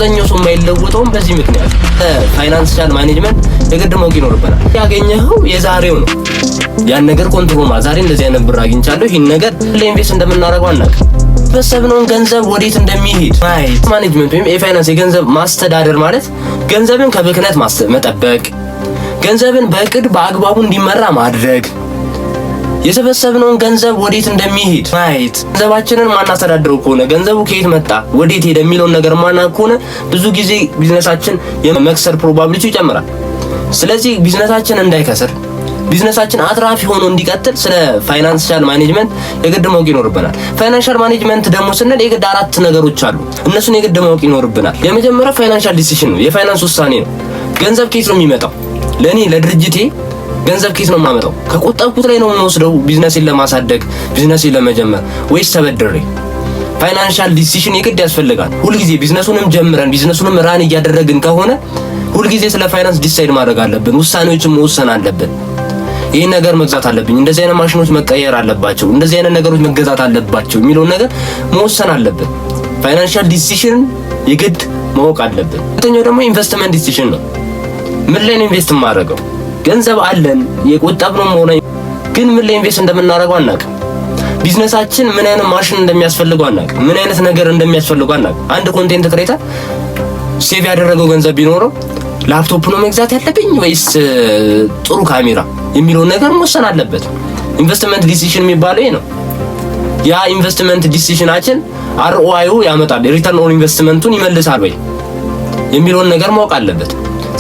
አብዛኛው ሰው የማይለወጠው በዚህ ምክንያት ፋይናንሻል ማኔጅመንት የግድ ማወቅ ይኖርብናል። ያገኘኸው የዛሬው ነው። ያን ነገር ኮንትሮል ዛሬ እንደዚህ አይነት ብር አግኝቻለሁ ይሄን ነገር ለኢንቨስት እንደምናደርገው አናውቅም። በሰብነውን ገንዘብ ወዴት እንደሚሄድ ማኔጅመንት ወይም የፋይናንስ የገንዘብ ማስተዳደር ማለት ገንዘብን ከብክነት መጠበቅ፣ ገንዘብን በእቅድ በአግባቡ እንዲመራ ማድረግ፣ የሰበሰብነውን ገንዘብ ወዴት እንደሚሄድ ማየት። ገንዘባችንን ማናስተዳድረው ከሆነ ገንዘቡ ከየት መጣ ወዴት ሄደ የሚለውን ነገር ማናውቅ ከሆነ ብዙ ጊዜ ቢዝነሳችን የመክሰር ፕሮባቢሊቲ ይጨምራል። ስለዚህ ቢዝነሳችን እንዳይከስር ቢዝነሳችን አትራፊ ሆኖ እንዲቀጥል ስለ ፋይናንሻል ማኔጅመንት የግድ ማወቅ ይኖርብናል። ፋይናንሻል ማኔጅመንት ደግሞ ስንል የግድ አራት ነገሮች አሉ። እነሱን የግድ ማወቅ ይኖርብናል። የመጀመሪያው ፋይናንሻል ዲሲሽን ነው፣ የፋይናንስ ውሳኔ ነው። ገንዘብ ከየት ነው የሚመጣው? ለኔ ለድርጅቴ ገንዘብ ከየት ነው የማመጣው? ከቆጠብኩት ላይ ነው የምወስደው ቢዝነሴን ለማሳደግ ቢዝነሴን ለመጀመር ወይስ ተበድሬ? ፋይናንሻል ዲሲሽን የግድ ያስፈልጋል። ሁልጊዜ ቢዝነሱንም ጀምረን ቢዝነሱንም ራን እያደረግን ከሆነ ሁልጊዜ ስለ ፋይናንስ ዲሳይድ ማድረግ አለብን። ውሳኔዎችን መወሰን አለብን። ይሄን ነገር መግዛት አለብኝ፣ እንደዚህ አይነት ማሽኖች መቀየር አለባቸው፣ እንደዚህ አይነት ነገሮች መገዛት አለባቸው የሚለውን ነገር መወሰን አለብን። ፋይናንሻል ዲሲሽን የግድ ማወቅ አለብን። ሁለተኛው ደግሞ ኢንቨስትመንት ዲሲሽን ነው። ምን ላይ ነው ኢንቨስት የማደርገው? ገንዘብ አለን የቆጠብነው ሆነ ግን ምን ላይ ኢንቨስት እንደምናደርገው አናውቅም። ቢዝነሳችን ምን አይነት ማሽን እንደሚያስፈልገው አናውቅም። ምን አይነት ነገር እንደሚያስፈልገው አናውቅም። አንድ ኮንቴንት ክሬተር ሴቭ ያደረገው ገንዘብ ቢኖረው ላፕቶፕ ነው መግዛት ያለብኝ ወይስ ጥሩ ካሜራ የሚለውን ነገር መወሰን አለበት። ኢንቨስትመንት ዲሲሽን የሚባለው ነው። ያ ኢንቨስትመንት ዲሲሽናችን አርኦአይ ያመጣል፣ ሪተርን ኦን ኢንቨስትመንቱን ይመልሳል ወይ የሚለውን ነገር ማወቅ አለበት።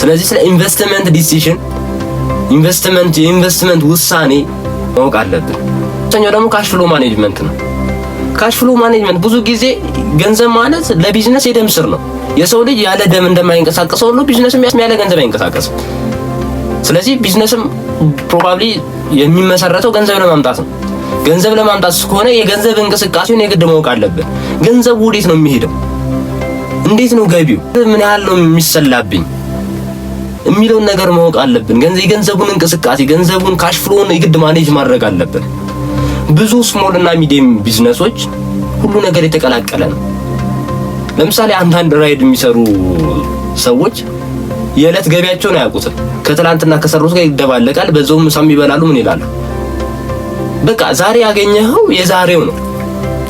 ስለዚህ ስለ ኢንቨስትመንት ዲሲሽን የኢንቨስትመንት ውሳኔ ማወቅ አለብን። ሶስተኛው ደግሞ ካሽ ፍሎ ማኔጅመንት ነው። ካሽ ፍሎ ማኔጅመንት ብዙ ጊዜ ገንዘብ ማለት ለቢዝነስ የደም ስር ነው። የሰው ልጅ ያለ ደም እንደማይንቀሳቀሰው ሁሉ ቢዝነስም ያለ ገንዘብ አይንቀሳቀስም። ስለዚህ ቢዝነስም ፕሮባብሊ የሚመሰረተው ገንዘብ ለማምጣት ነው። ገንዘብ ለማምጣት ከሆነ የገንዘብ እንቅስቃሴውን የግድ ማወቅ አለብን። ገንዘቡ ወዴት ነው የሚሄደው? እንዴት ነው ገቢው? ምን ያህል ነው የሚሰላብኝ የሚለውን ነገር ማወቅ አለብን። የገንዘቡን እንቅስቃሴ ገንዘቡን ካሽ ፍሎውን የግድ ማኔጅ ማድረግ አለብን። ብዙ ስሞል እና ሚዲየም ቢዝነሶች ሁሉ ነገር የተቀላቀለ ነው። ለምሳሌ አንዳንድ ራይድ የሚሰሩ ሰዎች የዕለት ገቢያቸውን አያውቁትም። ከትላንትና ከሰሩት ጋር ይደባለቃል። በዛውም ምሳም ይበላሉ። ምን ይላሉ? በቃ ዛሬ ያገኘኸው የዛሬው ነው።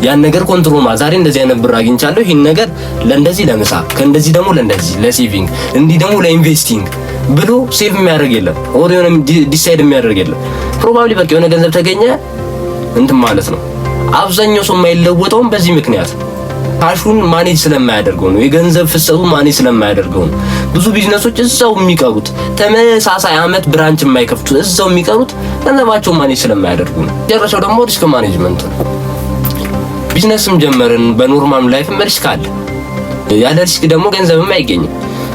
ያን ነገር ኮንትሮል ዛሬ እንደዚህ አይነት ብር አግኝቻለሁ ይሄን ነገር ለእንደዚህ ለምሳ ከእንደዚህ ደግሞ ለእንደዚህ ለሴቪንግ እንዲህ ደግሞ ለኢንቨስቲንግ ብሎ ሴቭ የሚያደርግ የለም። ኦር የሆነ ዲሳይድ የሚያደርግ የለም። ፕሮባብሊ በቃ የሆነ ገንዘብ ተገኘ እንትን ማለት ነው። አብዛኛው ሰው የማይለወጠው በዚህ ምክንያት ካሹን ማኔጅ ስለማያደርገው ነው። የገንዘብ ፍሰቱ ማኔጅ ስለማያደርገው ነው። ብዙ ቢዝነሶች እዛው የሚቀሩት ተመሳሳይ አመት ብራንች የማይከፍቱ እዛው የሚቀሩት ገንዘባቸው ማኔጅ ስለማያደርጉ ነው። ጨረሻው ደግሞ ሪስክ ማኔጅመንት ነው። ቢዝነስም ጀመርን በኖርማል ላይፍም ሪስክ አለ። ያለ ሪስክ ደግሞ ገንዘብም አይገኝም።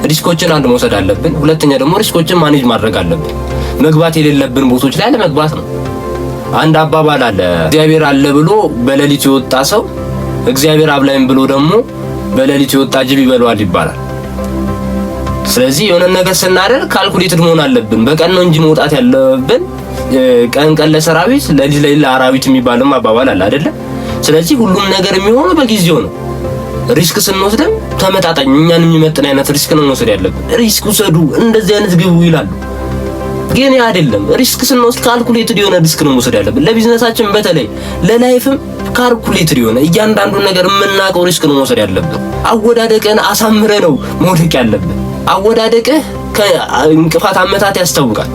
ሪስኮችን አንድ መውሰድ አለብን። ሁለተኛ ደግሞ ሪስኮችን ማኔጅ ማድረግ አለብን። መግባት የሌለብን ቦታዎች ላይ ለመግባት ነው። አንድ አባባል አለ፣ እግዚአብሔር አለ ብሎ በሌሊት የወጣ ሰው እግዚአብሔር አብላይም ብሎ ደግሞ በሌሊት የወጣ ጅብ ይበላዋል ይባላል። ስለዚህ የሆነ ነገር ስናደርግ ካልኩሌትድ መሆን አለብን። በቀን ነው እንጂ መውጣት ያለብን። ቀን ለሰራዊት ለሊት ለአራዊት የሚባልም አባባል አለ አይደለ? ስለዚህ ሁሉም ነገር የሚሆነው በጊዜው ነው። ሪስክ ስንወስድም ተመጣጣኝ እኛን የሚመጥን አይነት ሪስክ ነው መውሰድ ያለብን። ሪስክ ውሰዱ እንደዚህ አይነት ግቡ ይላሉ፣ ግን ያ አይደለም። ሪስክ ስንወስድ ካልኩሌትድ የሆነ ሪስክ ነው መውሰድ ያለብን። ለቢዝነሳችን በተለይ ለላይፍም ካልኩሌትድ የሆነ እያንዳንዱን ነገር የምናውቀው ሪስክ ነው መውሰድ ያለብን። አወዳደቅን አሳምረ ነው መውደቅ ያለብን። አወዳደቅህ ከእንቅፋት አመታት ያስታውቃል።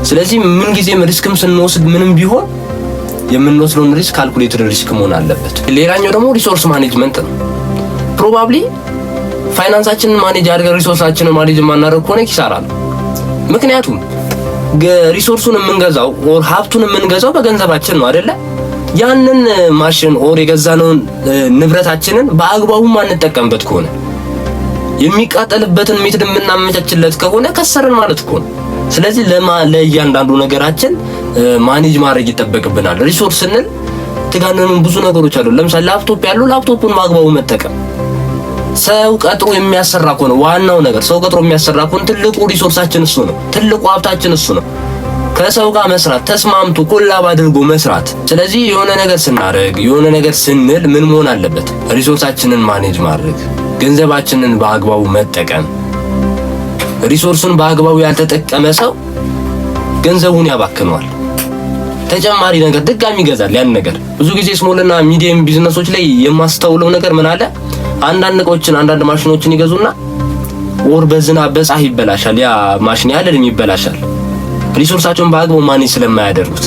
ስለዚህ ምን ጊዜም ሪስክም ስንወስድ ምንም ቢሆን የምንወስደውን ሪስክ ካልኩሌትድ ሪስክ መሆን አለበት። ሌላኛው ደግሞ ሪሶርስ ማኔጅመንት ነው። ፕሮባብሊ ፋይናንሳችንን ማኔጅ አድርገን ሪሶርሳችንን ማኔጅ የማናደርግ ከሆነ ኪሳራ ነው። ምክንያቱም ሪሶርሱን የምንገዛው ኦር ሀብቱን የምንገዛው በገንዘባችን ነው አይደለ? ያንን ማሽን ኦር የገዛነውን ንብረታችንን በአግባቡ ማንጠቀምበት ከሆነ የሚቃጠልበትን ሜትድ የምናመቻችለት ከሆነ ከሰርን ማለት እኮ ነው። ስለዚህ ለእያንዳንዱ ነገራችን ማኔጅ ማድረግ ይጠበቅብናል። ሪሶርስ ስንል ተጋነኑን ብዙ ነገሮች አሉ። ለምሳሌ ላፕቶፕ ያለው ላፕቶፑን በአግባቡ መጠቀም። ሰው ቀጥሮ የሚያሰራ ከሆነ ዋናው ነገር ሰው ቀጥሮ የሚያሰራ ከሆነ ትልቁ ሪሶርሳችን እሱ ነው። ትልቁ ሀብታችን እሱ ነው። ከሰው ጋር መስራት፣ ተስማምቶ ኮላብ አድርጎ መስራት። ስለዚህ የሆነ ነገር ስናደርግ የሆነ ነገር ስንል ምን መሆን አለበት? ሪሶርሳችንን ማኔጅ ማድረግ ገንዘባችንን በአግባቡ መጠቀም። ሪሶርሱን በአግባቡ ያልተጠቀመ ሰው ገንዘቡን ያባክነዋል። ተጨማሪ ነገር ድጋሚ ይገዛል ያን ነገር። ብዙ ጊዜ ስሞልና ሚዲየም ቢዝነሶች ላይ የማስተውለው ነገር ምን አለ፣ አንዳንድ እቃዎችን አንዳንድ ማሽኖችን ይገዙና ወር በዝናብ በፀሐይ ይበላሻል። ያ ማሽን ያለልም ይበላሻል። ሪሶርሳቸውን በአግባቡ ማኔጅ ስለማያደርጉት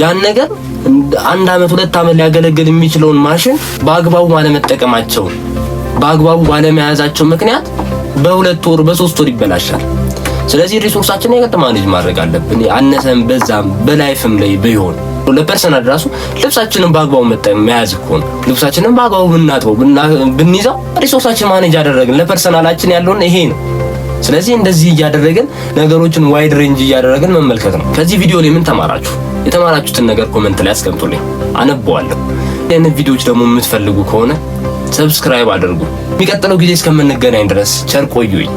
ያን ነገር አንድ አመት 2 አመት ሊያገለግል የሚችለውን ማሽን በአግባቡ ባለመጠቀማቸው በአግባቡ ባለመያዛቸው ምክንያት በ2 ወር በ3 ወር ይበላሻል። ስለዚህ ሪሶርሳችንን የግድ ማኔጅ ማድረግ አለብን። አነሰም በዛም በላይፍም ላይ ቢሆን ለፐርሰናል ራሱ ልብሳችንን በአግባቡ መያዝ እኮ ነው። ልብሳችንን በአግባቡ ብናጥበው ብንይዘው ሪሶርሳችን ማኔጅ ያደረግን ለፐርሰናላችን ያለውን ይሄ ነው። ስለዚህ እንደዚህ እያደረግን ነገሮችን ዋይድ ሬንጅ እያደረግን መመልከት ነው። ከዚህ ቪዲዮ ላይ ምን ተማራችሁ? የተማራችሁትን ነገር ኮሜንት ላይ አስቀምጡልኝ፣ አነበዋለሁ። ይህንን ቪዲዮዎች ደግሞ የምትፈልጉ ከሆነ ሰብስክራይብ አድርጉ። የሚቀጥለው ጊዜ እስከምንገናኝ ድረስ ቸር ቆዩኝ።